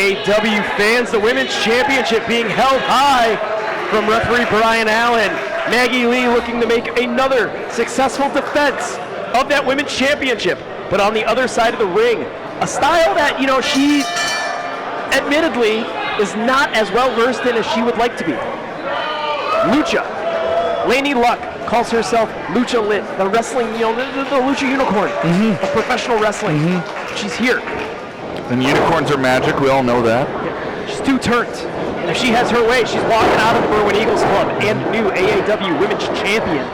AAW fans. The Women's Championship being held high from referee Brian Allen. Maggie Lee looking to make another successful defense of that Women's Championship, but on the other side of the ring, a style that, she admittedly is not as well versed in as she would like to be. Lucha. Laynie Luck calls herself Lucha Lit, the wrestling, the Lucha Unicorn of professional wrestling. She's here. And unicorns are magic, we all know that. Yeah. She's two turns. And if she has her way, she's walking out of the Berwyn Eagles Club and new AAW Women's Champion.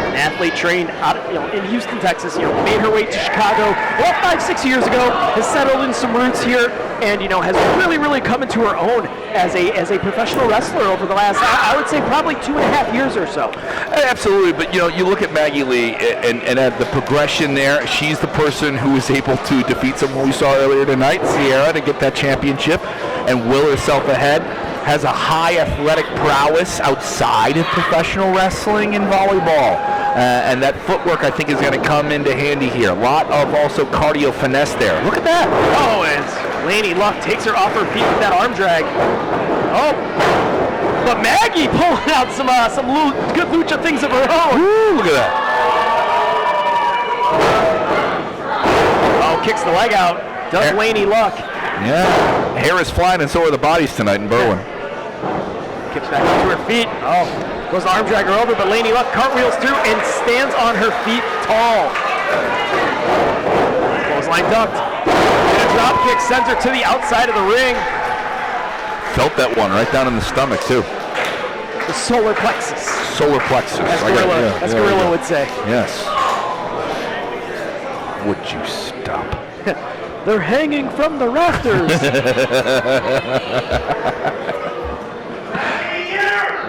An athlete trained out in Houston, Texas, made her way to Chicago about 5-6 years ago, has settled in some roots here, and has really come into her own as a professional wrestler over the last, I would say, probably 2.5 years or so. Absolutely, but you look at Maggie Lee and at the progression there, she's the person who was able to defeat someone we saw earlier tonight, Sierra, to get that championship and will herself ahead. Has a high athletic prowess outside of professional wrestling and volleyball. And that footwork, I think, is going to come into handy here. A lot of also cardio finesse there. Look at that. Oh, and Laynie Luck takes her off her feet with that arm drag. Oh, but Maggie pulling out some good lucha things of her own. Woo, look at that. Oh, kicks the leg out. Does Laynie Luck. Yeah, hair is flying and so are the bodies tonight in Berwyn. Kicks back up to her feet. Oh, goes the arm dragger over, but Laynie Luck cartwheels through and stands on her feet tall. Clothesline ducked. And a drop kick sends her to the outside of the ring. Felt that one right down in the stomach, too. The solar plexus. Solar plexus. As Gorilla would say. Yes. Would you stop? They're hanging from the rafters.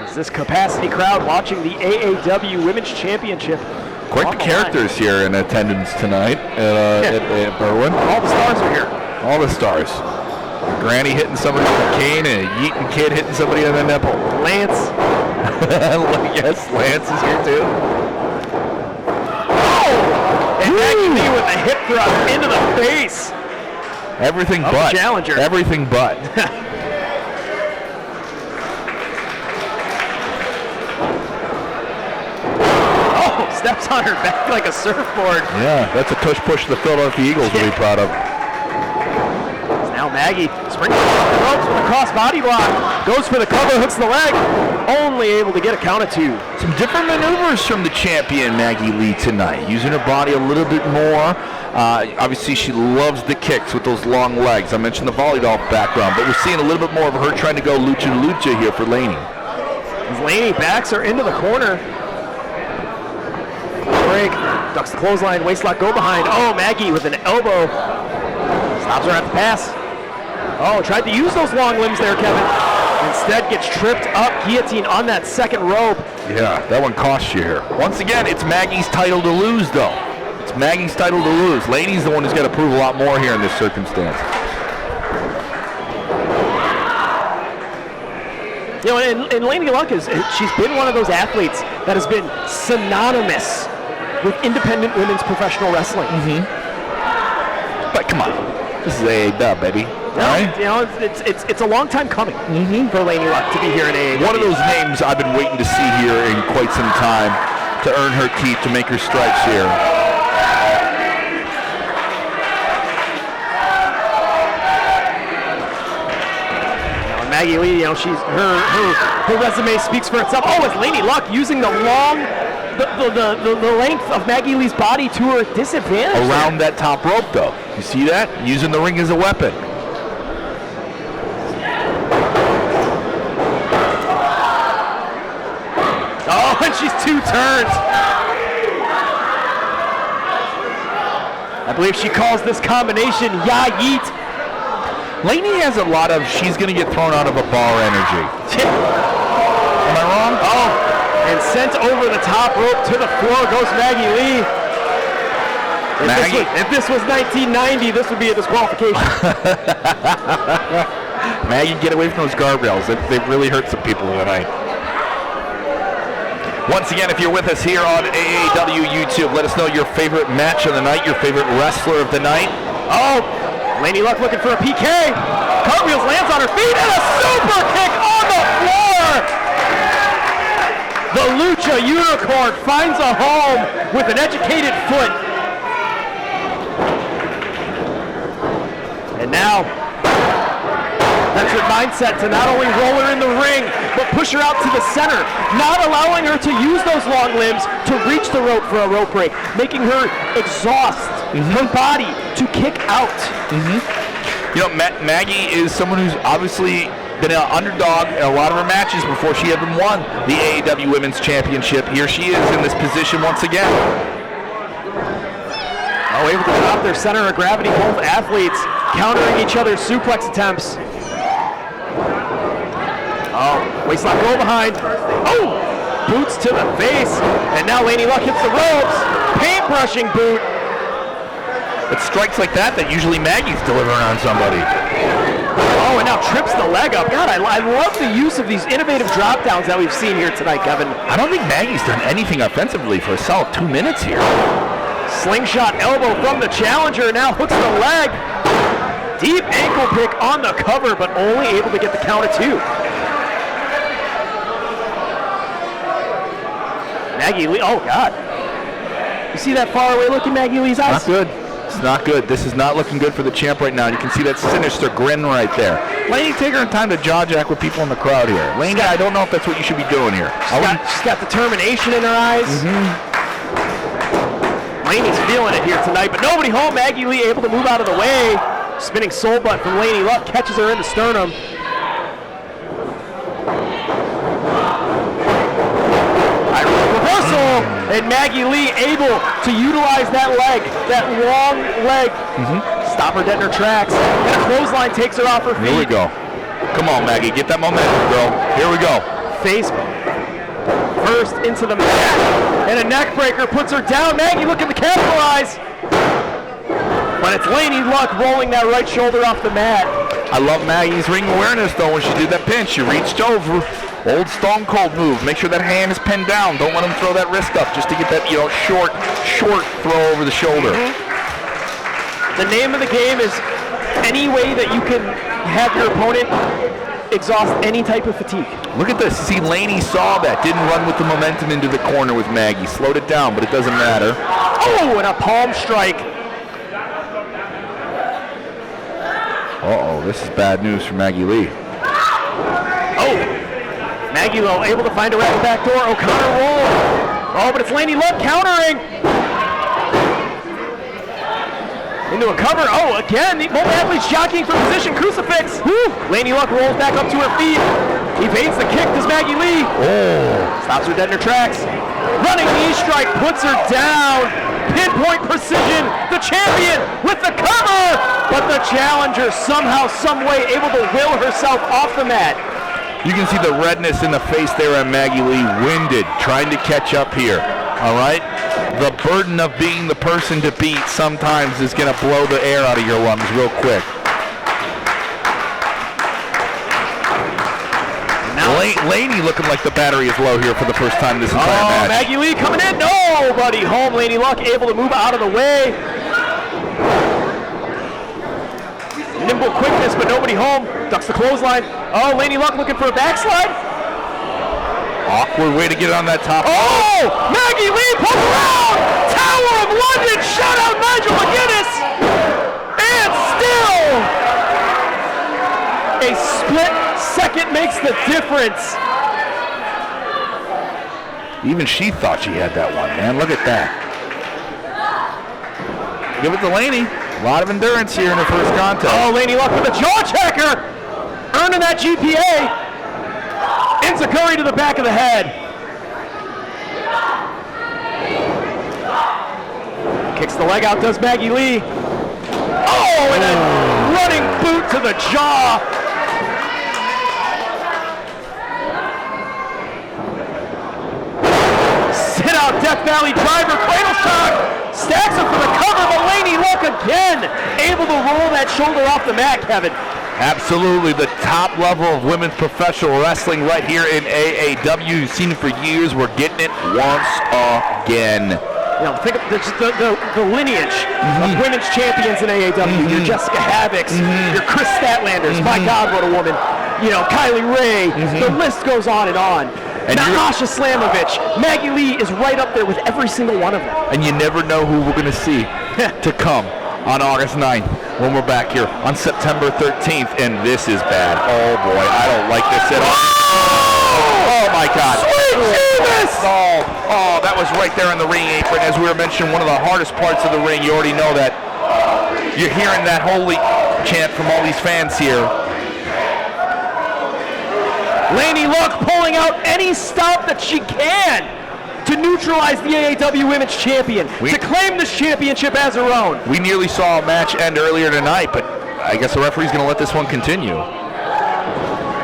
As this capacity crowd watching the AAW Women's Championship. Quite the characters here in attendance tonight at Berwyn. All the stars are here. All the stars. Granny hitting somebody with a cane and a Yeaton kid hitting somebody on the nipple. Lance. Yes, Lance is here too. Oh! And Maggie Lee with a hip thrust into the face. Everything but. Challenger. Everything but. Oh, steps on her back like a surfboard. Yeah, that's a tush-push the Philadelphia Eagles will be proud of. Now Maggie springs off the ropes with a cross body block. Goes for the cover, hooks the leg. Only able to get a count of two. Some different maneuvers from the champion, Maggie Lee, tonight. Using her body a little bit more. Obviously, she loves the kicks with those long legs. I mentioned the volleyball background, but we're seeing a little bit more of her trying to go lucha here for Laynie. As Laynie backs her into the corner. Break, ducks the clothesline, waistlock, go behind. Oh, Maggie with an elbow. Stops her at the pass. Oh, tried to use those long limbs there, Kevin. Instead gets tripped up, guillotine on that second rope. Yeah, that one cost you here. Once again, it's Maggie's title to lose, though. It's Maggie's title to lose. Laynie's the one who's got to prove a lot more here in this circumstance. And Laynie Luck she's been one of those athletes that has been synonymous with independent women's professional wrestling. But come on, this is AAW, baby. Right? It's a long time coming for Laynie Luck to be here in AAW. One of those names I've been waiting to see here in quite some time to earn her keep, to make her stripes here. Maggie Lee, she's her resume speaks for itself. Oh, it's Laynie Luck using the length of Maggie Lee's body to her disadvantage. Around that top rope, though. You see that? Using the ring as a weapon. Oh, and she's two turns. I believe she calls this combination Ya-Yeet. Laynie has a lot of she's going to get thrown out of a bar energy. Am I wrong? Oh, and sent over the top rope to the floor goes Maggie Lee. If this was 1990, this would be a disqualification. Maggie, get away from those guardrails. They've really hurt some people tonight. Once again, if you're with us here on AAW YouTube, let us know your favorite match of the night, your favorite wrestler of the night. Oh, Laynie Luck looking for a PK. Cartwheels, lands on her feet, and a super kick on the floor. The Lucha Unicorn finds a home with an educated foot. And now, that's her mindset to not only roll her in the ring, but push her out to the center, not allowing her to use those long limbs to reach the rope for a rope break, making her exhaust her body to kick out. You know, Maggie is someone who's obviously been an underdog in a lot of her matches before she even won the AAW Women's Championship. Here she is in this position once again. Oh, able to drop their center of gravity, both athletes countering each other's suplex attempts. Oh, waistlock roll behind. Oh, boots to the face. And now Laynie Luck hits the ropes. Paintbrushing boot. It's strikes like that usually Maggie's delivering on somebody. Oh, and now trips the leg up. God, I love the use of these innovative drop downs that we've seen here tonight, Kevin. I don't think Maggie's done anything offensively for a solid 2 minutes here. Slingshot elbow from the challenger. Now hooks the leg. Deep ankle pick on the cover, but only able to get the count of 2. Maggie Lee, oh God. You see that far away looking Maggie Lee's eyes? Not good. It's not good. This is not looking good for the champ right now. You can see that sinister grin right there. Laynie, take her time to jaw jack with people in the crowd here. Laynie, I don't know if that's what you should be doing here. She's got determination in her eyes. Laynie's feeling it here tonight, but nobody home. Maggie Lee able to move out of the way. Spinning soul butt from Laynie Luck catches her in the sternum. Reversal, and Maggie Lee able to utilize that leg, that long leg. Stop her dead in her tracks, and a clothesline takes her off her feet. Here we go. Come on, Maggie, get that momentum, girl. Here we go. Face first into the mat, and a neck breaker puts her down. Maggie looking to capitalize, but it's Laynie Luck rolling that right shoulder off the mat. I love Maggie's ring awareness, though, when she did that pinch. She reached over. Old Stone Cold move. Make sure that hand is pinned down. Don't let him throw that wrist up just to get that, short throw over the shoulder. The name of the game is any way that you can have your opponent exhaust any type of fatigue. Look at this. See, Laynie saw that. Didn't run with the momentum into the corner with Maggie. Slowed it down, but it doesn't matter. Oh, and a palm strike. Uh-oh, this is bad news for Maggie Lee. Oh, Maggie Lee able to find her at the back door. O'Connor roll. Oh, but it's Laynie Luck countering. Into a cover. Oh, again, both athletes jockeying for position. Crucifix. Woo. Laynie Luck rolls back up to her feet. Evades the kick. Does Maggie Lee. Oh. Stops her dead in her tracks. Running knee strike puts her down. Pinpoint precision. The champion with the cover. But the challenger somehow, some way able to will herself off the mat. You can see the redness in the face there on Maggie Lee, winded, trying to catch up here, all right? The burden of being the person to beat sometimes is going to blow the air out of your lungs real quick. Laynie looking like the battery is low here for the first time this entire match. Maggie Lee coming in, nobody home. Laynie Luck able to move out of the way. Nimble quickness, but nobody home. Ducks the clothesline. Oh, Laynie Luck looking for a backslide. Awkward way to get on that top. Oh, Maggie Lee pulls around. Tower of London. Shout out Nigel McGuinness. And still, a split second makes the difference. Even she thought she had that one, man. Look at that. Give it to Laynie. A lot of endurance here in her first contest. Oh, Laynie Luck with a jaw checker. Earning that GPA. Enziguri to the back of the head. Kicks the leg out, does Maggie Lee. Oh, and a running boot to the jaw. Sit out Death Valley driver, cradle shock. Stacks her for the cover, but Laynie Luck again able to roll that shoulder off the mat, Kevin. Absolutely, the top level of women's professional wrestling right here in AAW. You've seen it for years. We're getting it once again. You know, think of the lineage of women's champions in AAW. Your Jessica Havocks, your Chris Statlanders. My God, what a woman. You know, Kylie Ray. The list goes on and on. And Natasha Slamovich. Maggie Lee is right up there with every single one of them. And you never know who we're going to see to come on August 9th when we're back here on September 13th. And this is bad. Oh, boy. I don't like this at all. Oh, my God. Sweet Jesus! Oh, that was right there on the ring apron. As we were mentioning, one of the hardest parts of the ring. You already know that. You're hearing that holy chant from all these fans here. Laynie Luck pulling out any stop that she can to neutralize the AAW Women's Champion, to claim this championship as her own. We nearly saw a match end earlier tonight, but I guess the referee's going to let this one continue.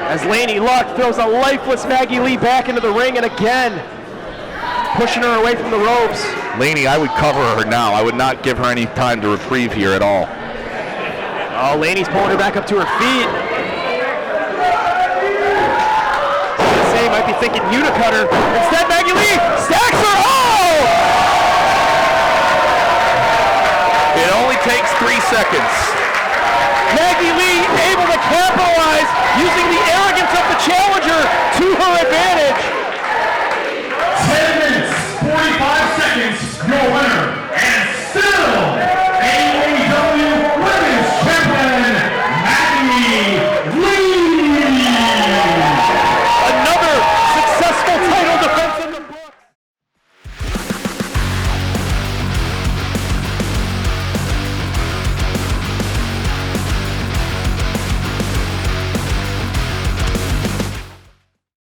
As Laynie Luck throws a lifeless Maggie Lee back into the ring, and again, pushing her away from the ropes. Laynie, I would cover her now. I would not give her any time to reprieve here at all. Oh, Laynie's pulling her back up to her feet. Might be thinking Unicutter. Instead, Maggie Lee stacks her. Oh! It only takes 3 seconds.